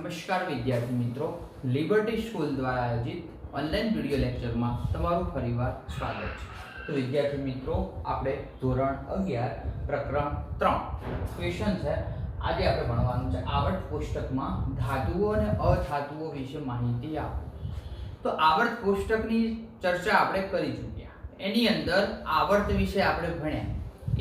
નમસ્કાર વિદ્યાર્થી મિત્રો, લિબર્ટી સ્કૂલ દ્વારા આયોજિત ઓનલાઈન વિડિયો લેક્ચરમાં તમારું ફરીવાર સ્વાગત છે. તો વિદ્યાર્થી મિત્રો, આપણે ધોરણ 11 પ્રકરણ 3 ક્વેશ્ચન છે. આજે આપણે ભણવાનું છે આવર્ત કોષ્ટકમાં ધાતુઓ અને અધાતુઓ વિશે માહિતી આપો. તો આવર્ત કોષ્ટકની ચર્ચા આપણે કરી ચૂક્યા. એની અંદર આવર્ત વિશે આપણે ભણ્યા.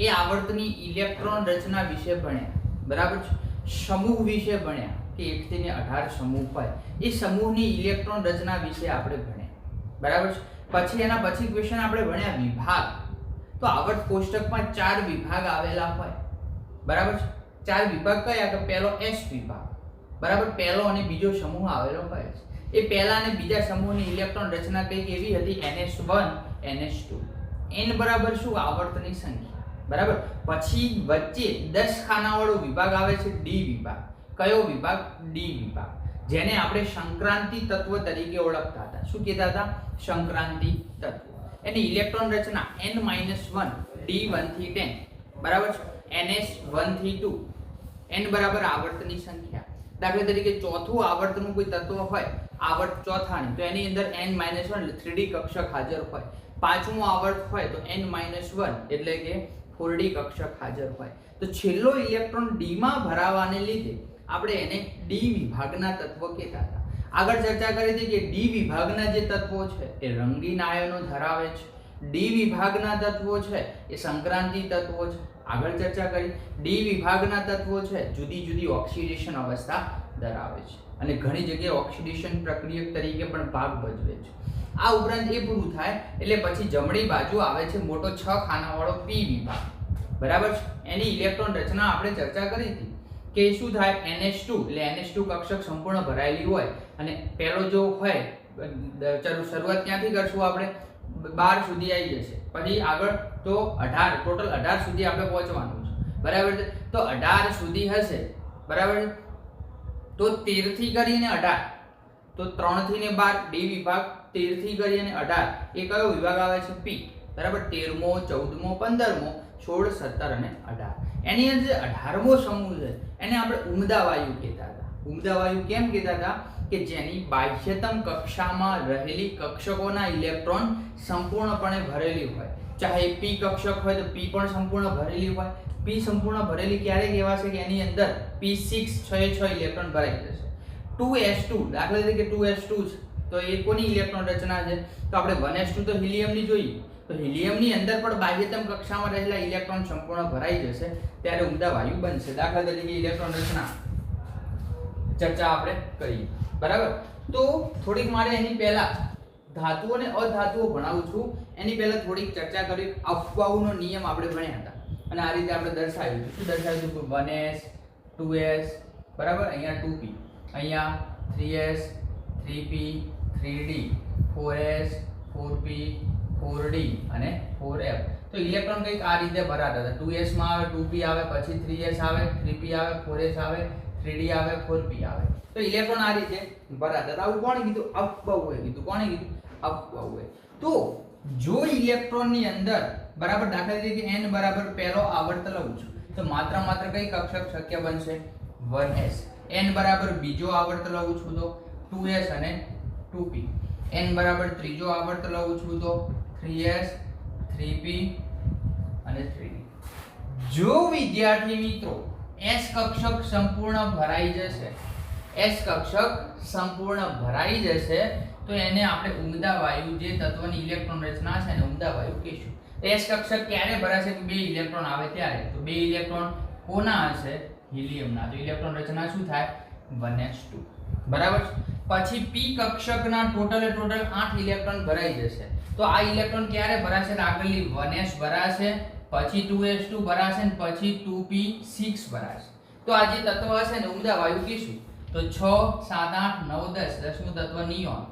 એ આવર્તની ઇલેક્ટ્રોન રચના વિશે ભણ્યા, બરાબર છે. સમૂહ વિશે ભણ્યા કે 1 થી 18 સમૂહ હોય, એ સમૂહની ઇલેક્ટ્રોન રચના વિશે આપણે ભણ્યા, બરાબર છે. પછી એના પછી ક્વેશ્ચન આપણે ભણ્યા વિભાગ. તો આવર્ત કોષ્ટકમાં 4 વિભાગ આવેલા હોય, બરાબર છે. 4 વિભાગ કયા? કે પહેલો S વિભાગ, બરાબર. પહેલો અને બીજો સમૂહ આવેલો હોય છે. એ પહેલા અને બીજા સમૂહની ઇલેક્ટ્રોન રચના કઈ કેવી હતી? NS1 NS2. n બરાબર શું? આવર્તની સંખ્યા, બરાબર. પછી વચ્ચે 10 ખાનાવાળો વિભાગ આવે છે D વિભાગ. કયો વિભાગ? D વિભાગ, જેને આપણે સંક્રાંતિ તત્વ તરીકે ઓળખતા હતા. શું કહેતા હતા? સંક્રાંતિ તત્વ. એની ઇલેક્ટ્રોન રચના n-1 D1 થી 10, બરાબર છે. NS1 થી 2. n બરાબર આવર્તની સંખ્યા. દાખલા તરીકે ચોથું આવર્તનું કોઈ તત્વ હોય, આવર્ત ચોથાની, તો એની અંદર n-1 3D કક્ષક હાજર હોય. પાંચમું આવર્ત હોય તો n-1 એટલે કે 4D કક્ષક હાજર હોય. તો છેલ્લો ઇલેક્ટ્રોન D માં ભરાવાને લીધે આપણે એને D વિભાગના તત્વો કહેતા હતા. આગળ ચર્ચા કરી હતી કે D વિભાગના જે તત્વો છે એ રંગીન આયનો ધરાવે છે. D વિભાગના તત્વો છે એ સંક્રાંતિ તત્વો છે. આગળ ચર્ચા કરી D વિભાગના તત્વો છે જુદી જુદી ઓક્સિડેશન અવસ્થા ધરાવે છે અને ઘણી જગ્યાએ ઓક્સિડેશન પ્રક્રિયક તરીકે પણ ભાગ ભજવે છે. આ ઉપરાંત એ પૂરું થાય એટલે પછી જમણી બાજુ આવે છે મોટો 6 ખાનાવાળો P વિભાગ, બરાબર છે. એની ઇલેક્ટ્રોન રચના આપણે ચર્ચા કરી હતી કે શું થાય? NH2 એટલે NH2 કક્ષક સંપૂર્ણ ભરાયેલી હોય અને પહેલો જો હોય, ચલો શરૂઆત ક્યાંથી કરશું આપણે? 12 સુધી આવી જશે. પછી આગળ તો 18, ટોટલ 18 સુધી આપણે પહોંચવાનું છે, બરાબર છે. તો 18 સુધી હશે, બરાબર છે. તો 13 થી કરીને 18, તો 3 થી ને 12 D વિભાગ, 13 થી કરીને 18 એ કયો વિભાગ આવે છે? P, બરાબર. 13મો, 14મો, 15મો, 16, 17 અને 18. એની અંદર જે 18મો સમૂહ છે એને આપણે ઉમદા વાયુ કહેતા હતા. ઉમદા વાયુ કેમ કહેતા હતા? કે જેની બાહ્યતમ કક્ષામાં રહેલી કક્ષકોના ઇલેક્ટ્રોન સંપૂર્ણપણે ભરેલી હોય. ચાહે P કક્ષક હોય તો P પણ સંપૂર્ણ ભરેલી હોય. P સંપૂર્ણ ભરેલી ક્યારે કહેવાશે? કે એની અંદર P6 6 ઇલેક્ટ્રોન ભરાઈ જશે. 2s2 દાખલા તરીકે 2s2 છે તો એ કોની ઇલેક્ટ્રોન રચના છે? તો આપણે 1s2 તો હિલિયમની જોઈએ. તો હિલિયમની અંદર પણ બાહ્યતમ કક્ષામાં રહેલા ઇલેક્ટ્રોન સંપૂર્ણ ભરાઈ જશે ત્યારે ઉમદા વાયુ બનશે. દાખલા તરીકે ઇલેક્ટ્રોન રચના ચર્ચા આપણે કરીએ, બરાબર. તો થોડીક મારે એની પહેલા ધાતુઓ અને અધાતુઓ ભણાવું છું એની પહેલા થોડીક ચર્ચા કરી. અફવાઓનો નિયમ આપણે ભણ્યા હતા અને આ રીતે આપણે દર્શાવ્યું. શું દર્શાવ્યું? 1s 2s, બરાબર. અહીંયા 2p, અહીંયા 3s 3p 3d, 4s 4p 4d અને 4f. તો ઇલેક્ટ્રોન કંઈક આ રીતે ભરાતા હતા. 2s માં આવે, 2p આવે, પછી 3s આવે, 3p આવે, 4s આવે, 3d આવે, 4p આવે. તો ઇલેક્ટ્રોન આ રીતે ભરાતા હતા. આવું કોણે કીધું? અફવાઓએ કીધું. કોણે કીધું? અફવાઓએ. તો જો ઇલેક્ટ્રોનની અંદર, બરાબર, દાખલા તરીકે n બરાબર પહેલો આવર્ત લઉં છું તો માત્ર કઈ કક્ષક શક્ય બનશે? 1s. n બરાબર બીજો આવર્ત લઉં છું તો 2s અને 2p. n બરાબર ત્રીજો આવર્ત લઉં છું તો 3s 3p અને 3d. જો વિદ્યાર્થી મિત્રો s કક્ષક સંપૂર્ણ ભરાઈ જશે, s કક્ષક સંપૂર્ણ ભરાઈ જશે તો એને આપણે ઉમદા વાયુ, જે તત્વની ઇલેક્ટ્રોન રચના છે એને ઉમદા વાયુ કહીશું. s કક્ષક ક્યારે ભરાશે? કે 2 ઇલેક્ટ્રોન આવે ત્યારે. તો 2 ઇલેક્ટ્રોન કોના હશે? હિલિયમના. તો ઇલેક્ટ્રોન રચના શું થાય? 1s2, બરાબર. પછી p કક્ષકના ટોટલ 8 ઇલેક્ટ્રોન ભરાઈ જશે. તો આ ઇલેક્ટ્રોન ક્યારે ભરાશે? આગળની 1s ભરાશે, પછી 2s2 ભરાશે અને પછી 2p6 ભરાશે. તો આ જે તત્વ હશે ને ઉમદા વાયુ કહીશું. તો 6 7 8 9 10, 10મું તત્વ નિયોન.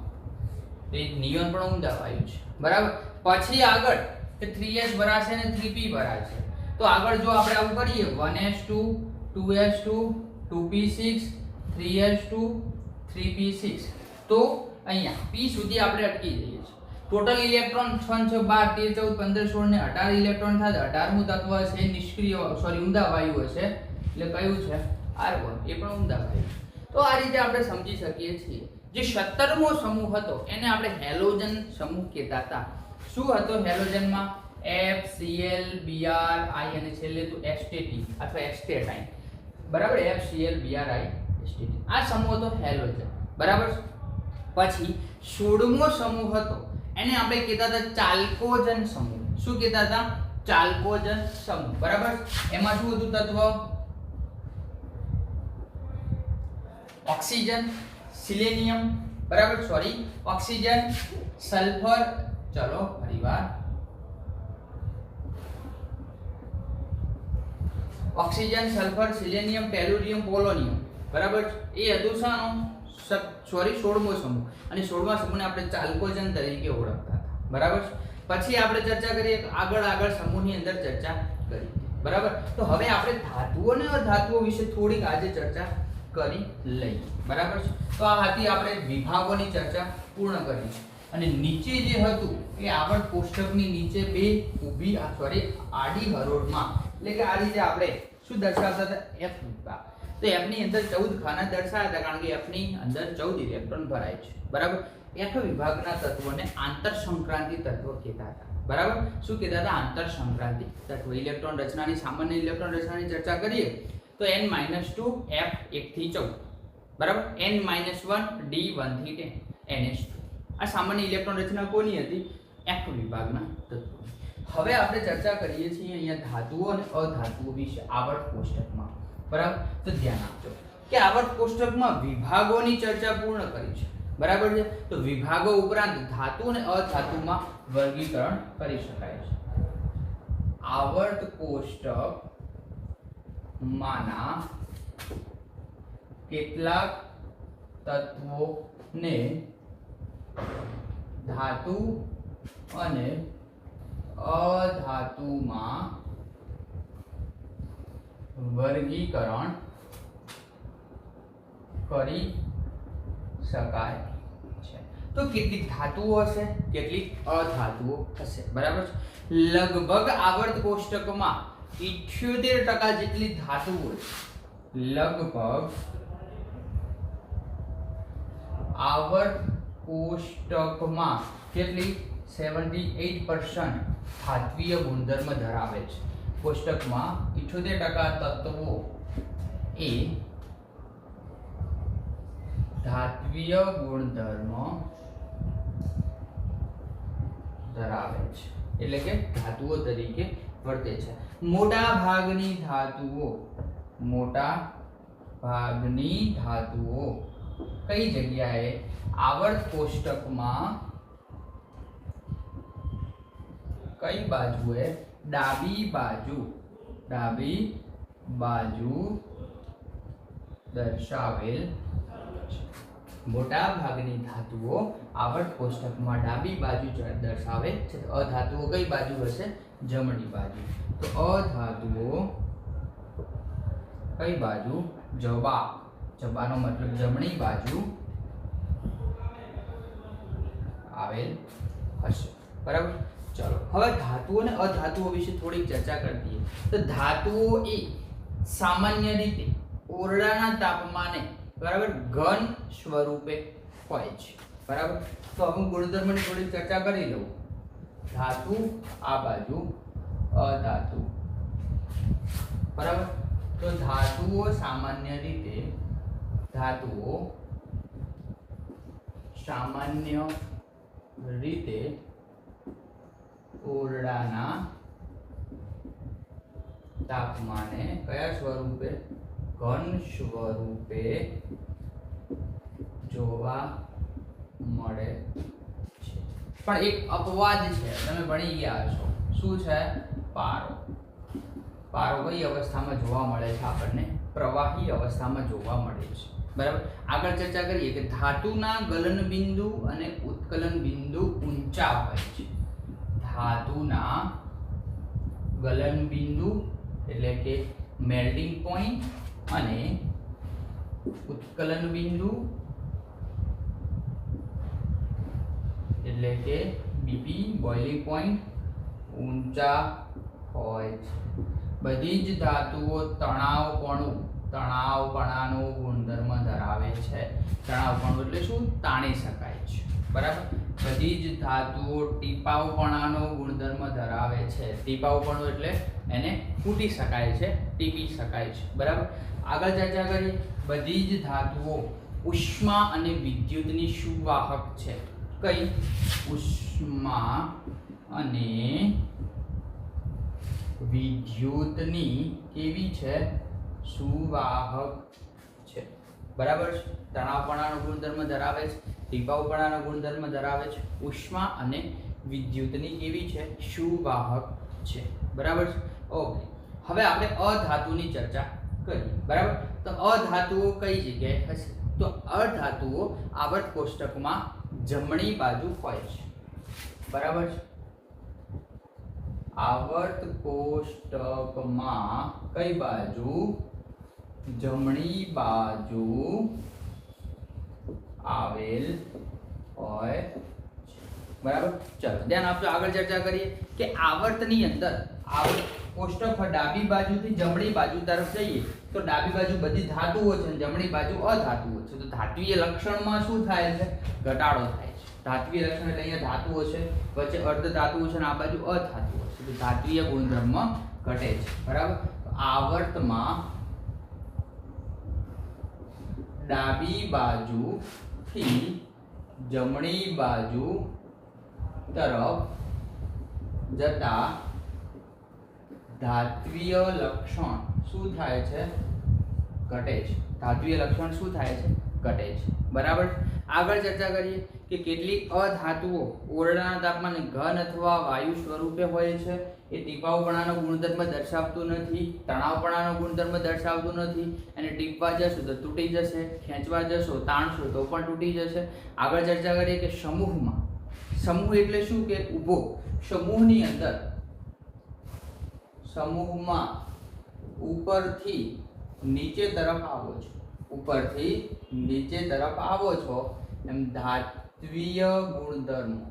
તો એ નિયોન પણ ઉમદા વાયુ છે, બરાબર. પછી આગળ કે 3s ભરાશે અને 3p ભરાશે. તો આગળ જો આપણે આવું કરીએ 1s2 2s2 2p6 3s2 3p6, તો અહીંયા p સુધી આપણે અટકી જઈએ છીએ. ટોટલ ઇલેક્ટ્રોન 6 6 12 13 14 15 16 ને 18 ઇલેક્ટ્રોન થાય. 18મું તત્વ છે નિષ્ક્રિય, સોરી, ઉમદા વાયુ હશે. એટલે કયું છે? આર્ગોન. એ પણ ઉમદા વાયુ. તો આ રીતે આપણે સમજી શકીએ છીએ જે 17મો સમૂહ હતો એને આપણે હેલોજન સમૂહ કહેતા હતા. શું હતો હેલોજનમાં? FCl Br I અને છેલ્લે તો એસ્ટેટી અથવા એસ્ટેટાઇન. બરાબર, FCl Br I એસ્ટેટી આ સમૂહ હતો હેલોજન. બરાબર. પછી 16મો સમૂહ હતો એને આપણે કહેતા હતા ચાલ્કોજન સમૂહ. શું કહેતા હતા? ચાલ્કોજન સમૂહ. બરાબર. એમાં શું હતું તત્વ? ઓક્સિજન, સિલેનિયમ, બરાબર, સોરી, ઓક્સિજન, સલ્ફર, ચલો ફરીવાર, ઓક્સિજન, સલ્ફર, સિલેનિયમ, ટેલુરિયમ, પોલોનિયમ. બરાબર. એ હતું શાનું? સોરી, 16મો સમૂહ. અને 16મા સમૂહને આપણે ચાલ્કોજન તરીકે ઓળખતા હતા. બરાબર. પછી આપણે ચર્ચા કરીએ આગળ સમૂહની અંદર ચર્ચા કરી. બરાબર. તો હવે આપણે ધાતુઓ અને અધાતુઓ વિશે થોડીક આજે ચર્ચા કરી લઈએ. બરાબર છે. તો આ હતી આપણે વિભાગોની ચર્ચા પૂર્ણ કરી. અને નીચે જે હતું એ આવર્ત કોષ્ટકની નીચે બે ઊભી આડી હરોળમાં એટલે કે આ રીતે આપણે શું દર્શાવતા હતા? F વિભાગ. તો F ની અંદર 14 ખાના દર્શાવ્યા હતા કારણ કે F ની અંદર 14 ઇલેક્ટ્રોન ભરાય છે. બરાબર. F વિભાગના તત્વોને આંતર સંક્રાંતિ તત્વ કહેતા હતા. બરાબર. શું કહેતા હતા? આંતર સંક્રાંતિ તત્વ. ઇલેક્ટ્રોન રચનાની સામાન્ય ઇલેક્ટ્રોન રચનાની ચર્ચા કરીએ તો n-2 F 1 થી 14. બરાબર. n-1 D 1 થી 10 NH2. આ સામાન્ય ઇલેક્ટ્રોન રચના કોની હતી? F વિભાગના તત્વો. હવે આપણે ચર્ચા કરીએ છીએ અહીંયા ધાતુઓ અને અધાતુઓ વિશે આવર્ત કોષ્ટકમાં. બરાબર. તો ધ્યાન આપજો કે આવર્ત કોષ્ટકમાં વિભાગોની ચર્ચા પૂર્ણ કરી છે. બરાબર છે. તો વિભાગો ઉપરાંત ધાતુ અને અધાતુમાં વર્ગીકરણ કરી શકાય છે. આવર્ત કોષ્ટક માના કેટલાક તત્વોને ધાતુ અને અધાતુમાં વર્ગીકરણ કરી શકાય છે. તો કેટલીક ધાતુઓ હશે, કેટલીક અધાતુઓ હશે. બરાબર છે. લગભગ આવર્ત કોષ્ટકમાં 78% જેટલી ધાતુઓ છે. લગભગ આવર્ત કોષ્ટકમાં કેટલી? 78% ધાત્વિય ગુણધર્મ ધરાવે છે. કોષ્ટકમાં 78% તત્વો એ ધાત્વિય ગુણધર્મ ધરાવે છે એટલે કે ધાતુઓ તરીકે વર્તે છે. મોટા ભાગની ધાતુઓ કઈ જગ્યાએ? આવર્ત કોષ્ટકમાં કઈ બાજુએ? ડાબી બાજુ દર્શાવેલ છે. મોટા ભાગની ધાતુઓ આવર્ત કોષ્ટકમાં ડાબી બાજુ દર્શાવે છે. અધાતુઓ કઈ બાજુ હશે? જમણી બાજુ. તો અધાતુઓ કઈ બાજુ? જબાનો મતલબ જમણી બાજુ આવેલ હશે. બરાબર. ચલો હવે ધાતુઓ અને અધાતુઓ વિશે થોડીક ચર્ચા કરી દઈએ. તો ધાતુઓ એ સામાન્ય રીતે ઓરડાના તાપમાને, બરાબર, ઘન સ્વરૂપે હોય છે. બરાબર. તો હવે ગુણધર્મની થોડી ચર્ચા કરી લઉં. ધાતુ આ બાજુ, અધાતુ. બરાબર. તો ધાતુઓ સામાન્ય રીતે ઓરડાના તાપમાને કયા સ્વરૂપે? ઘન સ્વરૂપે જોવા મળે છે. પણ એક અપવાદ છે, તમે ભણી ગયા હશો. શું છે? પારો. પારો કઈ અવસ્થામાં જોવા મળે છે? આપણને પ્રવાહી અવસ્થામાં જોવા મળે છે. બરાબર. આગળ ચર્ચા કરીએ કે ધાતુના ગલન બિંદુ અને ઉત્કલન બિંદુ ઊંચા હોય છે. ધાતુના ગલન બિંદુ એટલે કે મેલ્ટિંગ પોઈન્ટ અને ઉત્કલન બિંદુ એટલે કે બીપી બોઇલિંગ પોઈન્ટ ઊંચા હોય છે. બધી જ ધાતુઓ તણાવપણું તણાવપણાનો ગુણધર્મ ધરાવે છે. તણાવપણું એટલે શું? તાણી શકાય છે. બરાબર. બધી જ ધાતુઓ ટીપાવપણાનો ગુણધર્મ ધરાવે છે. ટીપાવપણું એટલે એને ફૂટી શકાય છે, ટીપી શકાય છે. બરાબર. આગળ ચર્ચા કરીએ. બધી જ ધાતુઓ ઉષ્મા અને વિદ્યુતની સુવાહક છે. કઈ? ઉષ્મા અને વિદ્યુતની કેવી છે? સુવાહક છે. બરાબર છે. તણાવપણાનો ગુણધર્મ ધરાવે છે, ટીપાવપણાનો ગુણધર્મ ધરાવે છે, ઉષ્મા અને વિદ્યુતની કેવી છે? સુવાહક છે. બરાબર છે. ઓકે. હવે આપણે અધાતુની ચર્ચા કરીએ. બરાબર. તો અધાતુઓ કઈ જગ્યાએ હશે? તો અધાતુઓ આવર્ત કોષ્ટકમાં જમણી બાજુ હોય છે. બરાબર છે. આવર્ત કોષ્ટકમાં કઈ બાજુ? જમણી બાજુ આવેલ હોય. બરાબર. ચલો ધ્યાન આપજો. આગળ ચર્ચા કરીએ કે આવર્તની અંદર આવર્ત કોષ્ટક ડાબી બાજુથી જમણી બાજુ તરફ જઈએ તો ડાબી બાજુ બધી ધાતુઓ છે, જમણી બાજુ અધાતુઓ છે. તો ધાત્વીય લક્ષણમાં શું થાય છે? ઘટાડો થાય છે. ધાત્વીય લક્ષણ એટલે અહીંયા ધાતુઓ છે, વચ્ચે અર્ધ ધાતુઓ છે અને આ બાજુ અધાતુઓ છે. તો ધાત્વીય ગુણધર્મ ઘટે છે. બરાબર. આવર્તમાં ડાબી બાજુથી જમણી બાજુ તરફ જતા ધાત્વીય લક્ષણ શું થાય છે? ઘટે છે. ધાત્વીય લક્ષણ શું થાય છે? ઘટે છે. બરાબર. આગળ ચર્ચા કરીએ કે કેટલીક અધાતુઓ ઓરડાના તાપમાને ઘન અથવા વાયુ સ્વરૂપે હોય છે. એ ટીપાવપણાનો ગુણધર્મ દર્શાવતું નથી, તણાવપણાનો ગુણધર્મ દર્શાવતું નથી. અને ટીપવા જશો તો તૂટી જશે, ખેંચવા જશો, તાણશો તો પણ તૂટી જશે. આગળ ચર્ચા કરીએ કે સમૂહમાં, સમૂહ એટલે શું? કે ઊભો. સમૂહની અંદર, સમૂહમાં ઉપરથી નીચે તરફ આવો છો, ઉપરથી નીચે તરફ આવો છો એમ ધાત્વીય ગુણધર્મો.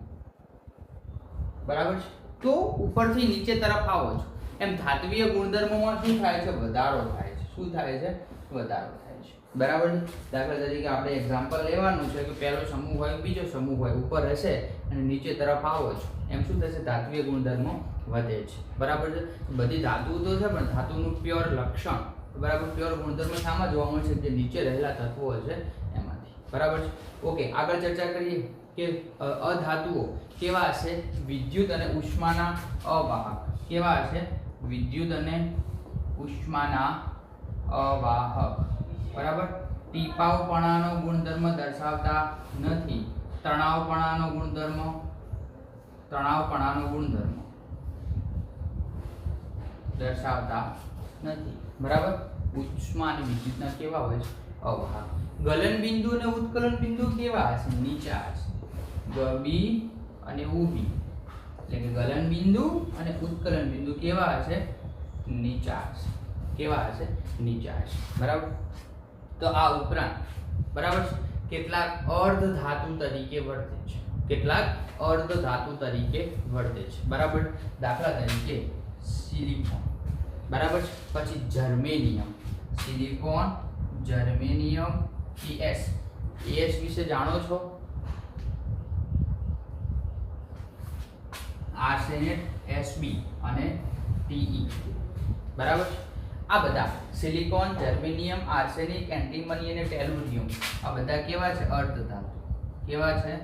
બરાબર છે. તો ઉપરથી નીચે તરફ આવો છો એમ ધાત્વીય ગુણધર્મોમાં શું થાય છે? વધારો થાય છે. શું થાય છે? વધારો થાય છે. બરાબર છે. દાખલા તરીકે આપણે એક્ઝામ્પલ લેવાનું છે કે પહેલો સમૂહ હોય, બીજો સમૂહ હોય, ઉપર હશે અને નીચે તરફ આવો છો એમ શું થશે? ધાત્વીય ગુણધર્મો વધે છે. બરાબર છે. બધી ધાતુઓ તો છે પણ ધાતુનું પ્યોર લક્ષણ, બરાબર, પ્યોર ગુણધર્મ શામાં જોવા મળે છે? જે નીચે રહેલા તત્વો છે એમાંથી. બરાબર છે. ઓકે. આગળ ચર્ચા કરીએ કે અધાતુઓ કેવા હશે? વિદ્યુત અને ઉષ્માના અવાહક. કેવા હશે? વિદ્યુત અને ઉષ્માના અવાહક. બરાબર. ટીપાવપણાનો ગુણધર્મ દર્શાવતા નથી. તણાવપણાનો ગુણધર્મ દર્શાવતા નથી. બરાબર. ઉષ્મા અને વિદ્યુતના કેવા હોય છે? અવાહક. ગલન બિંદુ અને ઉત્કલન બિંદુ કેવા હશે? નીચા હશે. ગબી અને ઊભી એટલે કે ગલન બિંદુ અને ઉત્કલન બિંદુ કેવા હશે? નીચા હશે. કેવા હશે? નીચા હશે. બરાબર. તો આ ઉપરાંત, બરાબર, કેટલાક અર્ધ ધાતુ તરીકે વર્તે છે. કેટલાક અર્ધ ધાતુ તરીકે વર્તે છે. બરાબર. દાખલા તરીકે સિલિકોન. બરાબર. પછી germanium. Silicon, germanium, ES. ES વિશે જાણો છો? આર્સેનેટ, SB અને TE. બરાબર. આ બધા સિલિકોન, જર્મેનિયમ, આર્સેનિક, એન્ટીમની અને ટેલુરિયમ આ બધા કેવા છે? અર્ધ ધાતુ. કેવા છે?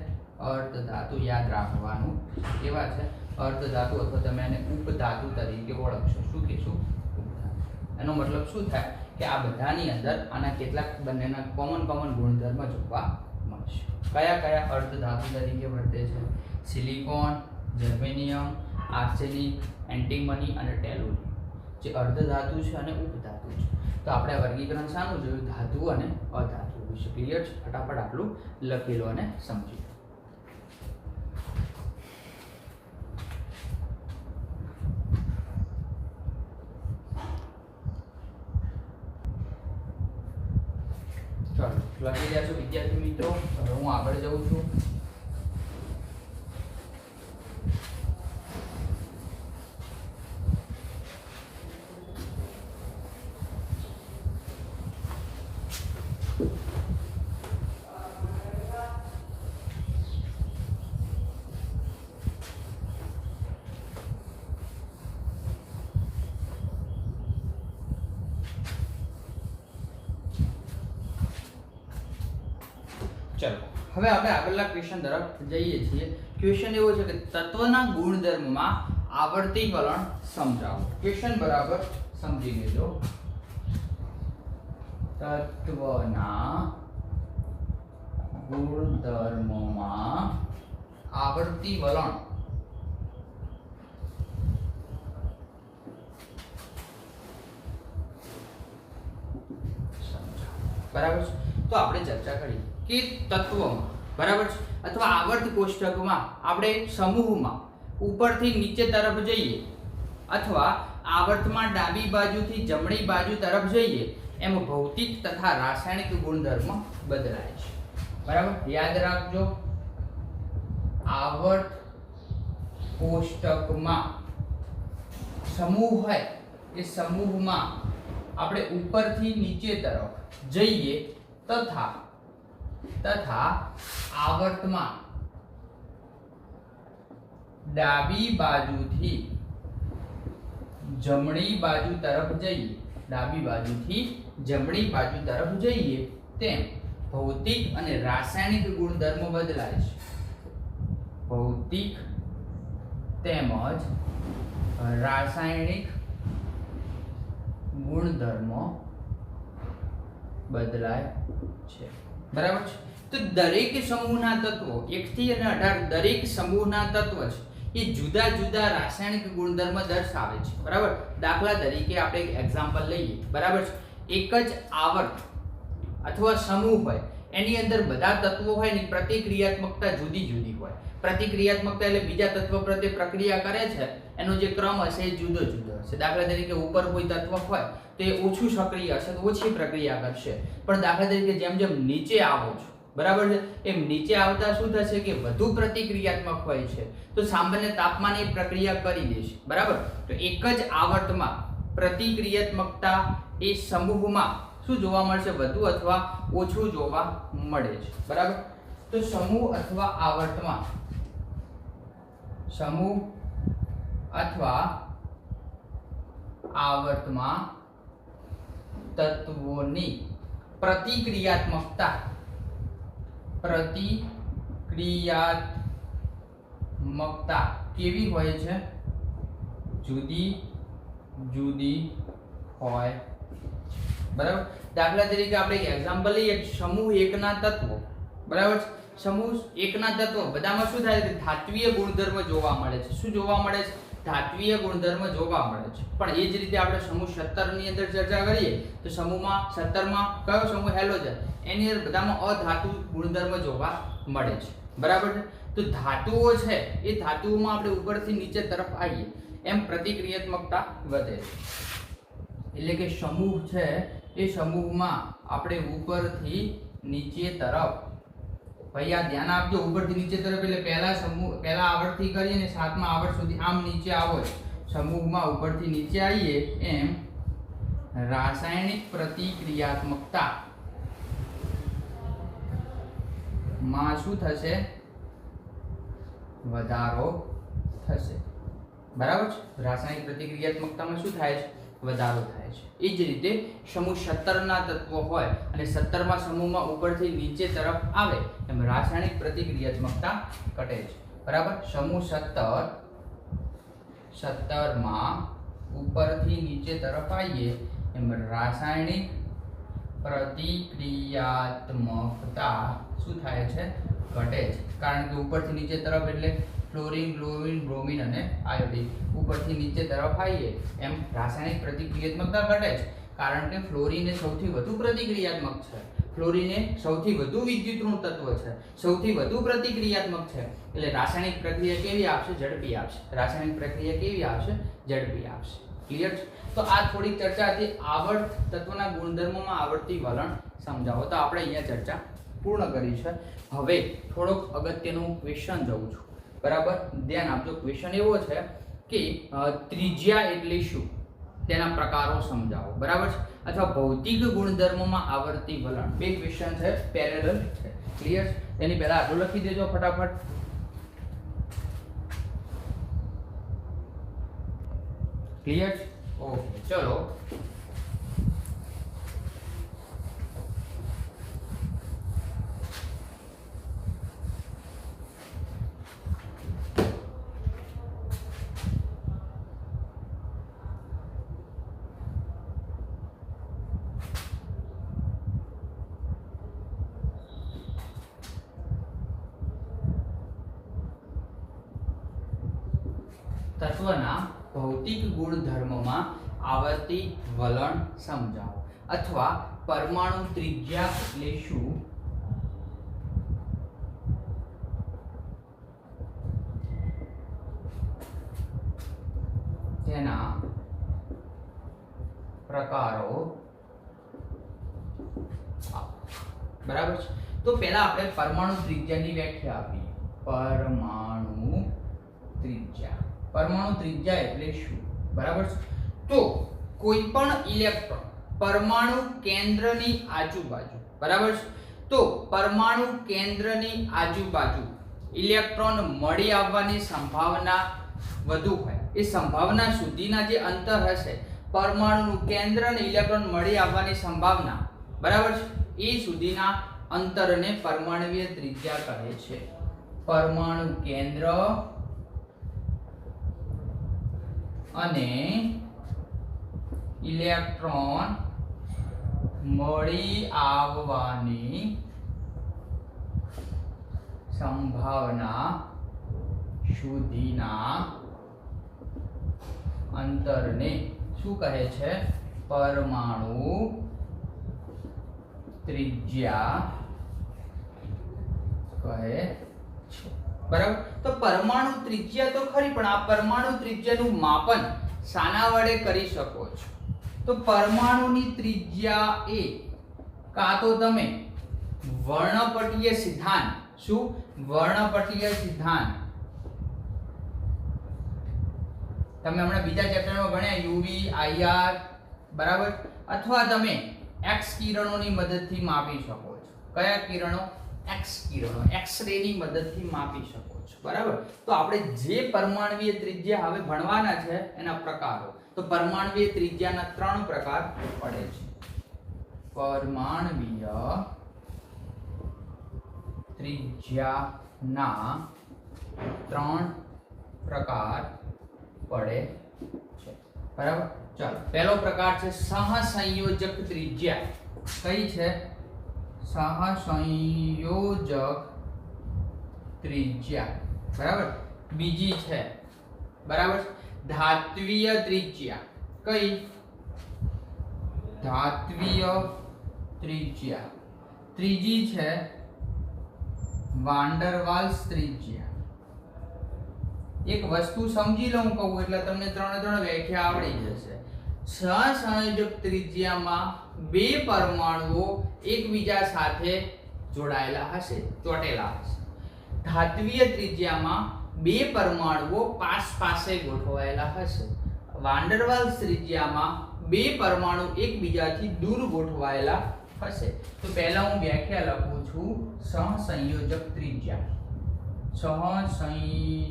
અર્ધ ધાતુ. યાદ રાખવાનું. કેવા છે? અર્ધ ધાતુ અથવા તમે એને ઉપધાતુ તરીકે ઓળખશો. શું કહેશું? ઉપધાતુ. એનો મતલબ શું થાય કે આ બધાની અંદર આના કેટલાક બંનેના કોમન ગુણધર્મ જોવા મળશે. કયા કયા અર્ધ ધાતુ તરીકે વર્તે છે? સિલિકોન, જર્મેનિયમ, આર્સેનિક, એન્ટીમની અને ટેલુરિયમ જે અર્ધ ધાતુ છે અને ઉપધાતુ છે. તો આપણે વર્ગીકરણ શાનું જોયું? ધાતુ અને અધાતુ વિશે. ક્લિયર છે? ફટાફટ આટલું લખી લો અને સમજી લો. ચાલો લખી રહ્યા છો વિદ્યાર્થી મિત્રો. હવે હું આગળ જઉં છું. ચલો હવે આપણે આગળના ક્વેશ્ચન તરફ જઈએ છીએ. ક્વેશ્ચન એવો છે કે તત્વના ગુણધર્મમાં આવર્તી વલણ સમજાવો. ક્વેશ્ચન બરાબર સમજી લેજો. તત્વના ગુણધર્મમાં આવર્તી વલણ બરાબર છે. તો આપણે ચર્ચા કરી કે તત્વમાં બરાબર છે અથવા આવર્ત કોષ્ટકમાં આપણે સમૂહમાં ઉપરથી નીચે તરફ જઈએ અથવા આવર્તમાં ડાબી બાજુથી જમણી બાજુ તરફ જઈએ એમ ભૌતિક તથા રાસાયણિક ગુણધર્મ બદલાય છે. બરાબર, યાદ રાખજો. આવર્ત કોષ્ટકમાં સમૂહ હોય એ સમૂહમાં આપણે ઉપરથી નીચે તરફ જઈએ તથા આવર્તમાં ડાબી બાજુથી જમણી બાજુ તરફ જઈએ, ડાબી બાજુથી જમણી બાજુ તરફ જઈએ તેમ ભૌતિક અને રાસાયણિક ગુણધર્મો બદલાય છે. ભૌતિક તેમજ રાસાયણિક ગુણધર્મો બદલાય છે. બરાબર છે. તો દરેક સમૂહના તત્વો 1 થી 18 દરેક સમૂહના તત્વ છે એ જુદા જુદા રાસાયણિક ગુણધર્મ દર્શાવે છે. બરાબર, દાખલા તરીકે આપણે એક એક્ઝામ્પલ લઈએ. બરાબર છે. એક જ આવર્ત અથવા સમૂહ હોય એની અંદર બધા તત્વો હોય ની પ્રતિક્રિયાત્મકતા જુદી જુદી હોય. પ્રતિક્રિયાત્મકતા એટલે બીજા તત્વ પ્રત્યે પ્રક્રિયા કરે છે એનો જે ક્રમ હશે એ જુદો જુદો હશે. દાખલા તરીકે ઉપર કોઈ તત્વ હોય તો એ ઓછું સક્રિય હશે તો ઓછી પ્રક્રિયા કરશે. પણ દાખલા તરીકે જેમ જેમ નીચે આવો છો બરાબર છે એમ નીચે આવતા શું થશે કે વધુ પ્રતિક્રિયાત્મક હોય છે તો સામાન્ય તાપમાને એ પ્રક્રિયા કરી દેશે. બરાબર, તો એક જ આવર્તમાં પ્રતિક્રિયાત્મકતા એ સમૂહમાં શું જોવા મળશે? વધુ અથવા ઓછું જોવા મળે છે. બરાબર, તો સમૂહ અથવા આવર્તમાં તત્વોની પ્રતિક્રિયાત્મકતા કેવી હોય છે? જુદી જુદી હોય. બરાબર, દાખલા તરીકે આપણે એક એક્ઝામ્પલ લઈએ. સમૂહ 1 ના તત્વો બરાબર, સમૂહ 1 ના તત્વો બધામાં શું થાય છે? ધાત્વીય ગુણધર્મ જોવા મળે છે. શું જોવા મળે છે? ધાત્વીય ગુણધર્મ જોવા મળે છે. પણ એ જ રીતે આપણે સમૂહ 17 ની અંદર ચર્ચા કરીએ તો સમૂહમાં 17 માં કયો સમૂહ? હેલોજન. એની અંદર બધામાં અધાતુ ગુણધર્મ જોવા મળે છે. બરાબર છે. તો ધાતુઓ છે એ ધાતુઓમાં આપણે ઉપરથી નીચે તરફ આવીએ એમ પ્રતિક્રિયાત્મકતા વધે છે. એટલે કે સમૂહ છે એ સમૂહમાં આપણે ઉપરથી નીચે તરફ, ભાઈ આ ધ્યાન આપજો, ઉપરથી નીચે તરફ એટલે પહેલા આવર્તથી કરીને 7મા આવર્ત સુધી આમ નીચે આવો સમૂહમાં ઉપરથી નીચે આવીએ એમ રાસાયણિક પ્રતિક્રિયાત્મકતા માં શું થશે? વધારો થશે. બરાબર છે. રાસાયણિક પ્રતિક્રિયાત્મકતામાં શું થાય છે? વધારો થાય છે. એ જ રીતે સમૂહ 17 ના તત્વો હોય અને 17મા સમૂહમાં ઉપરથી નીચે તરફ આવે એમ રાસાયણિક પ્રતિક્રિયાત્મકતા ઘટે છે. બરાબર, સમૂહ 17માં ઉપરથી નીચે તરફ આવીએ એમ રાસાયણિક પ્રતિક્રિયાત્મકતા શું થાય છે? ઘટે છે. કારણ કે ઉપરથી નીચે તરફ એટલે ફ્લોરિન, ક્લોરીન, બ્રોમિન અને આયોડિન ઉપરથી નીચે તરફ આવીએ એમ રાસાયણિક પ્રતિક્રિયાત્મકતા ઘટે છે. કારણ કે ફ્લોરિન એ સૌથી વધુ પ્રતિક્રિયાત્મક છે. ફ્લોરિન એ સૌથી વધુ વિદ્યુતઋણ તત્વ છે, સૌથી વધુ પ્રતિક્રિયાત્મક છે. એટલે રાસાયણિક પ્રક્રિયા કેવી આપશે? ઝડપી આપશે. રાસાયણિક પ્રક્રિયા કેવી આપશે? ઝડપી આપશે. ક્લિયર છે? તો આ થોડી ચર્ચા હતી આવર્ત તત્વના ગુણધર્મોમાં આવર્તી વલણ સમજાવો. તો આપણે અહીંયા ચર્ચા પૂર્ણ કરી છે. હવે થોડોક અગત્યનું ક્વેશ્ચન જોઉં છું. બરાબર, ધ્યાન આપજો. ક્વેશ્ચન એવો છે કે ત્રિજ્યા એટલે શું? તેના પ્રકારો સમજાવો. બરાબર છે. અથવા ભૌતિક ગુણધર્મોમાં આવર્તી વલણ. બે ક્વેશ્ચન છે, પેરેલલ છે. ક્લિયર? એની પહેલા આટલું લખી દેજો ફટાફટ. ક્લિયર? ઓકે, ચલો તત્વના ભૌતિક ગુણધર્મમાં આવતી વલણ સમજાવો, અથવા પરમાણુ ત્રિજ્યા એટલે શું તેના પ્રકારો. બરાબર છે. તો પહેલા આપણે પરમાણુ ત્રિજ્યાની વ્યાખ્યા આપીએ. પરમાણુ ત્રિજ્યા એટલે શું? બરાબર છે. તો કોઈ પણ ઇલેક્ટ્રોન પરમાણુ કેન્દ્રની આજુબાજુ, બરાબર છે, તો પરમાણુ કેન્દ્રની આજુબાજુ ઇલેક્ટ્રોન મળી આવવાની સંભાવના વધુ હોય, એ સંભાવના સુધીના જે અંતર હશે, પરમાણુનું કેન્દ્ર અને ઇલેક્ટ્રોન મળી આવવાની સંભાવના, બરાબર છે, એ સુધીના અંતરને પરમાણુવીય ત્રિજ્યા કહે છે. પરમાણુ કેન્દ્ર અને ઇલેક્ટ્રોન મળી આવવાની સંભાવના સુધીના અંતરને શું કહે છે? પરમાણુ ત્રિજ્યા કહે છે. બરાબર. તો પરમાણુ ત્રિજ્યા તો ખરી, પણ આ પરમાણુ ત્રિજ્યાનું માપન શાના વડે કરી શકો છો? તો પરમાણુની ત્રિજ્યા એ કાં તો તમે વર્ણપટીય સિદ્ધાંત, શું વર્ણપટીય સિદ્ધાંત, તમે હમણાં બીજા ચેપ્ટરમાં ભણ્યા યુવી, આઈઆર, બરાબર, અથવા તમે એક્સ કિરણોની મદદથી માપી શકો છો. કયા કિરણો? એક્સ કિરણો, એક્સ રે ની મદદથી માપી શકો છો. બરાબર. તો આપણે જે પરમાણુવીય ત્રિજ્યા હવે ભણવાના છે એના પ્રકારો. તો પરમાણુવીય ત્રિજ્યાના 3 પ્રકાર પડે છે. પરમાણુવીય ત્રિજ્યાના 3 પ્રકાર પડે છે. બરાબર. ચાલો, પહેલો પ્રકાર છે સહસંયોજક ત્રિજ્યા. કઈ છે? સહસંયોજક ત્રિજ્યા. બરાબર. બીજી છે, બરાબર, ધાત્વિય ત્રિજ્યા. કઈ? ધાત્વિય ત્રિજ્યા. ત્રીજી છે વાન ડર વાલ્સ ત્રિજ્યા. એક વસ્તુ સમજી લઉં કહું એટલે તમને 3 વ્યાખ્યા આવડી જશે. સહસંયોજક ત્રિજ્યામાં બે પરમાણુઓ એકબીજા સાથે જોડાયેલા હશે, ચોટેલા હશે. ધાત્વિય ત્રિજ્યામાં બે પરમાણુઓ પાસે ગોઠવાયેલા હશે. વાન ડર વાલ્સ ત્રિજ્યામાં બે પરમાણુ એકબીજાથી દૂર ગોઠવાયેલા હશે. તો પહેલા હું વ્યાખ્યા લખું છું સહસંયોજક ત્રિજ્યા. સહસંયોજક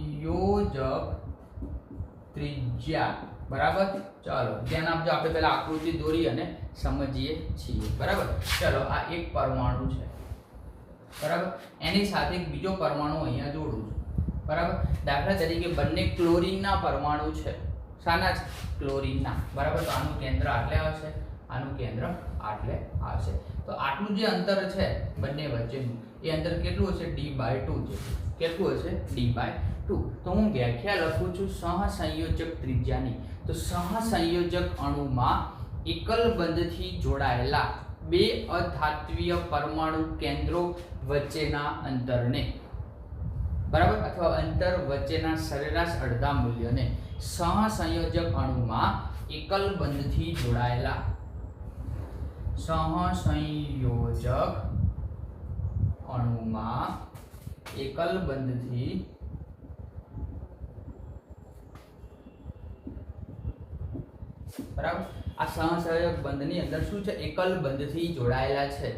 ત્રિજ્યા. બરાબર. ચાલો ધ્યાન આપજો, આપણે પહેલા આકૃતિ દોરી અને સમજીએ છીએ. બરાબર. ચાલો, આ એક પરમાણુ છે, બરાબર, એની સાથે એક બીજો પરમાણુ અહીંયા જોડું છું. બરાબર. દાખલા તરીકે બંને ક્લોરીનના પરમાણુ છે. શાના છે? ક્લોરીનના. બરાબર. તો આનું કેન્દ્ર આટલે આવશે, આનું કેન્દ્ર આટલે આવશે. તો આટલું જે અંતર છે બંને વચ્ચેનું, એ અંતર કેટલું હશે? d/2 છે. કેટલું હશે? d/2. તો હું વ્યાખ્યા લખું છું સહસંયોજક ત્રિજ્યાની. તો સહસંયોજક અણુમાં એકલ બંધથી જોડાયેલા બે અધાત્વીય પરમાણુ કેન્દ્રો વચ્ચેના અંતરને, બરાબર, અથવા અંતર વચ્ચેના સરેરાશ અડધા મૂલ્યને સહસંયોજક અણુમાં એકલ બંધથી જોડાયેલા સહસંયોજક અણુમાં એકલ બંધથી બરાબર, આ સહસંયોજક બંધની અંદર શું છે? એકલ બંધથી જોડાયેલા છે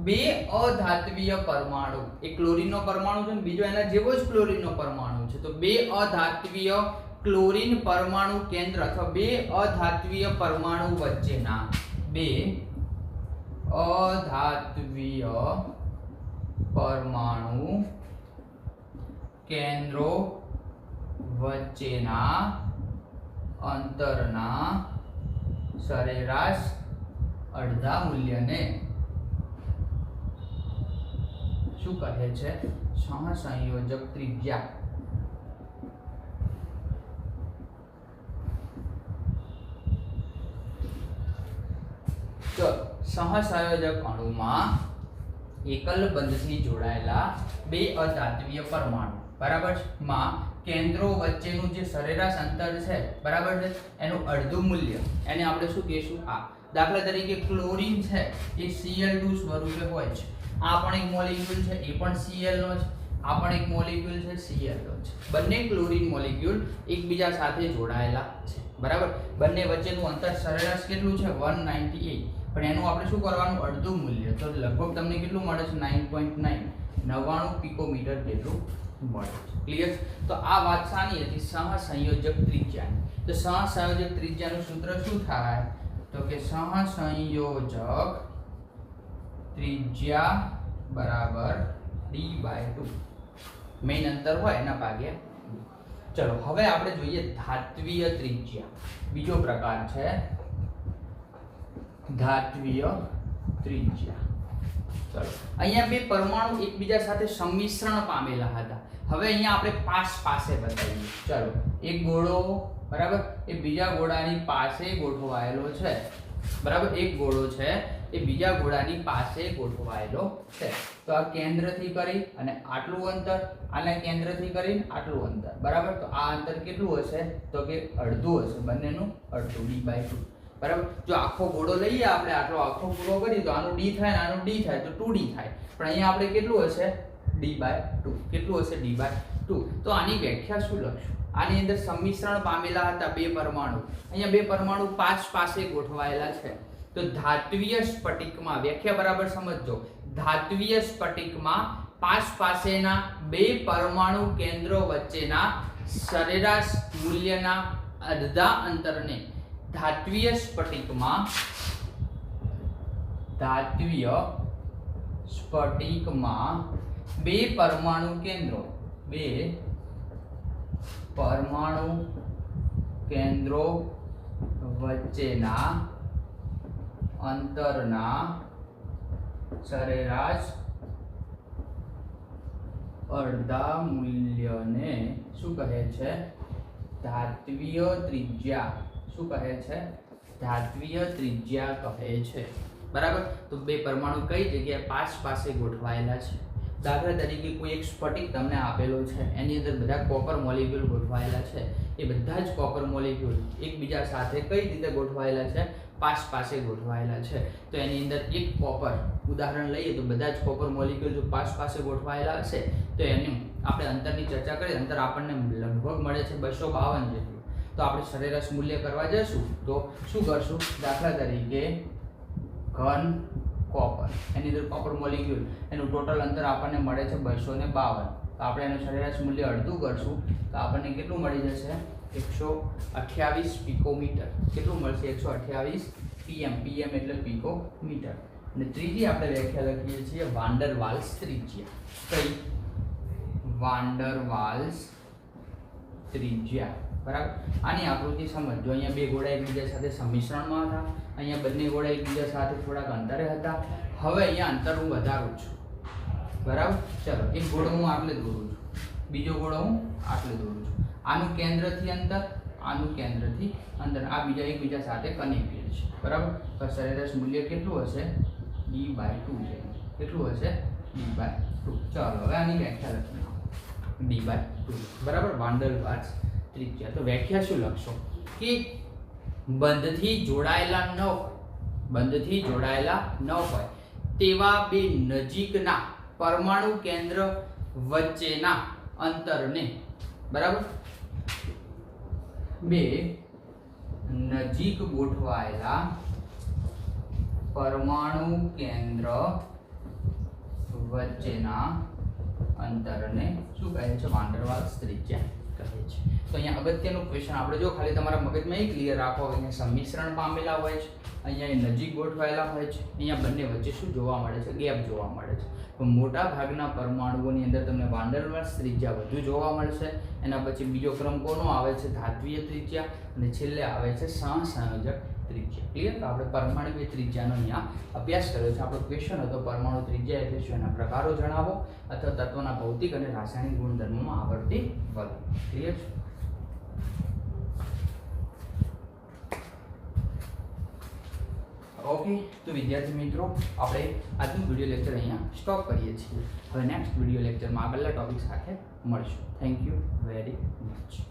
બે અધાત્વીય પરમાણુ. એક ક્લોરીનનો પરમાણુ છે ને બીજો એના જેવો જ ક્લોરીનનો પરમાણુ છે. તો બે અધાત્વીય ક્લોરીન પરમાણુ કેન્દ્ર અથવા બે અધાત્વીય પરમાણુ વચ્ચેના બે અધાત્વીય પરમાણુ કેન્દ્રો વચ્ચેના અંતરના સરેરાશ અડધા મૂલ્યને શું કહે છે? સહસંયોજક ત્રિજ્યા. સહસંયોજક અણુમાં એકલ બંધથી જોડાયેલા બે અધાત્વીય પરમાણુ બરાબર માં કેન્દ્રો વચ્ચેનું જે સરેરાશ અંતર છે બરાબર છે એનું અડધું મૂલ્ય એને આપણે શું કહીશું આ દાખલા તરીકે ક્લોરીન છે એ Cl2 સ્વરૂપે હોય છે આ પણ એક મોલેક્યુલ છે એ પણ Cl નો છે આ પણ એક મોલેક્યુલ છે Cl નો છે બંને ક્લોરીન મોલેક્યુલ એકબીજા સાથે જોડાયેલા છે બરાબર બંને વચ્ચેનું અંતર સરેરાશ કેટલું છે 198 પણ એનું આપણે શું કરવાનું અડધું મૂલ્ય તો લગભગ તમને કેટલું મળે છે 9.9 99 પિકોમીટર જેટલું મળે છે ક્લિયર તો આ વાત સાની હતી સહસંયોજક ત્રિજ્યાની તો સહસંયોજક ત્રિજ્યાનું સૂત્ર શું થાય તો કે સહસંયોજક ત્રિજ્યા બરાબર d/2 મેઈન અંતર હોય એના ભાગ્યા ચલો હવે આપણે જોઈએ ધાત્વીય ત્રિજ્યા બીજો પ્રકાર છે ધાત્વીય ત્રિજ્યા ચલો અહીંયા બે પરમાણુ એકબીજા સાથે સંમિશ્રણ પામેલા હતા હવે અહીંયા આપણે પાસે બતાવીએ ચલો એક ગોળો બરાબર એ બીજા ગોળાની પાસે ગોઠવાયેલો છે બરાબર એક ગોળો છે એ બીજા ગોળાની પાસે ગોઠવાયેલો છે તો આ કેન્દ્રથી કરી અને આટલું અંતર આના કેન્દ્રથી કરીને આટલું અંતર બરાબર તો આ અંતર કેટલું હશે તો કે અડધું હશે બંનેનું અડધું d/2 બરાબર જો આખો ગોળો લઈએ આપણે આટલો આખો પૂરો કરીએ તો આનું d થાય ને આનું d થાય તો 2d થાય પણ અહીંયા આપણે કેટલું હશે d/2 કેટલું હશે d/2 તો આની વ્યાખ્યા શું લખશું આની અંદર સંમિશ્રણ પામેલા હતા બે પરમાણુ અહીંયા બે પરમાણુ પાસે ગોઠવાયેલા છે તો ધાત્વીય સ્ફટિકમાં વ્યાખ્યા બરાબર સમજજો ધાત્વીય સ્ફટિકમાં પાસેના બે પરમાણુ કેન્દ્રો વચ્ચેના સરેરાશ મૂલ્યના અડધા અંતરને ધાત્વીય સ્ફટિકમાં બે પરમાણુ કેન્દ્રો વચ્ચેના અંતરના સરેરાશ અડધા મૂલ્યને શું કહે છે ધાત્વીય ત્રિજ્યા શું કહે છે ધાત્વીય ત્રિજ્યા કહે છે બરાબર તો બે પરમાણુ કઈ જગ્યાએ પાસે ગોઠવાયેલા છે દાખલા તરીકે કોઈ એક સ્ફટિક તમને આપેલો છે એની અંદર બધા કોપર મોલેક્યુલ ગોઠવાયેલા છે એ બધા જ કોપર મોલેક્યુલ એકબીજા સાથે કઈ રીતે ગોઠવાયેલા છે પાસે ગોઠવાયેલા છે તો એની અંદર એક કોપર ઉદાહરણ લઈએ તો બધા જ કોપર મોલેક્યુલ જો પાસે ગોઠવાયેલા હશે તો એનું આપણે અંતરની ચર્ચા કરીએ અંતર આપણને લગભગ મળે છે 252 જેટલું તો આપણે સરેરાશ મૂલ્ય કરવા જશું તો શું કરશું દાખલા તરીકે ઘન કોપર એની અંદર કોપર મોલેક્યુલ એનું ટોટલ અંતર આપણને મળે છે 252 તો આપણે એનું સરેરાશ મૂલ્ય અડધું કરશું તો આપણને કેટલું મળી જશે 128 પિકોમીટર કેટલું મળશે 128 pm એટલે પિકોમીટર અને ત્રીજી આપણે વ્યાખ્યા લખીએ છીએ વાન ડર વાલ્સ ત્રિજ્યા કઈ વાન ડર વાલ્સ ત્રિજ્યા બરાબર આની આકૃતિ સમજો અહીંયા બે ગોળા એકબીજા સાથે સંમિશ્રણમાં હતા અહીંયા બંને ગોળા એકબીજા સાથે થોડાક અંતરે હતા હવે અહીંયા અંતર હું વધારું છું બરાબર ચલો એક ગોળો હું આટલે દોરું છું બીજો ગોળો હું આટલે દોરું છું આનું કેન્દ્રથી અંતર આનું કેન્દ્રથી અંતર આ બીજા એકબીજા સાથે કનેક્ટેડ છે બરાબર તો સરેરાશ મૂલ્ય કેટલું હશે d/2 છે કેટલું હશે d/2 ચાલો હવે આની વ્યાખ્યા લખીએ d/2 બરાબર વાન ડર વાલ્સ ત્રિજ્યા તો વ્યાખ્યા શું લખશો કે બંધથી જોડાયેલા ન હોય તેવા બે નજીકના પરમાણુ કેન્દ્ર વચ્ચેના અંતરને બરાબર બે નજીક ગોઠવાયેલા પરમાણુ કેન્દ્ર વચ્ચેના અંતરને શું કહે છે વાન ડર વાલ્સ ત્રિજ્યા કહે છે તો અહીંયા અગત્યનું ક્વેશ્ચન આપણે જો ખાલી તમારા મગજમાં એ ક્લિયર રાખો અહીંયા સંમિશ્રણ પામેલા હોય છે અહીંયા નજીક ગોઠવાયેલા હોય છે અહીંયા બંને વચ્ચે શું જોવા મળે છે ગેપ જોવા મળે છે તો મોટા ભાગના પરમાણુઓની અંદર તમને વાન ડર વાલ્સ ત્રિજ્યા વધુ જોવા મળશે એના પછી બીજો ક્રમ કોનો આવે છે ધાત્વીય ત્રિજ્યા અને છેલ્લે આવે છે સહસંયોજક ત્રિજ્યા ક્લિયર તો આપણે પરમાણુ ત્રિજ્યાનો અહીંયા અભ્યાસ કર્યો છે આપણો ક્વેશ્ચન હતો પરમાણુ ત્રિજ્યા એટલે શું એના પ્રકારો જણાવો અથવા તત્વના ભૌતિક અને રાસાયણિક ગુણધર્મોમાં આવર્તી વલણ ક્લિયર છે ઓકે, તો વિદ્યાર્થી મિત્રો આપણે આજનું વિડીયો લેક્ચર અહીંયા સ્ટોપ કરીએ છીએ. હવે નેક્સ્ટ વિડીયો લેક્ચરમાં આગળના ટોપિક સાથે મળશું. Thank you very much.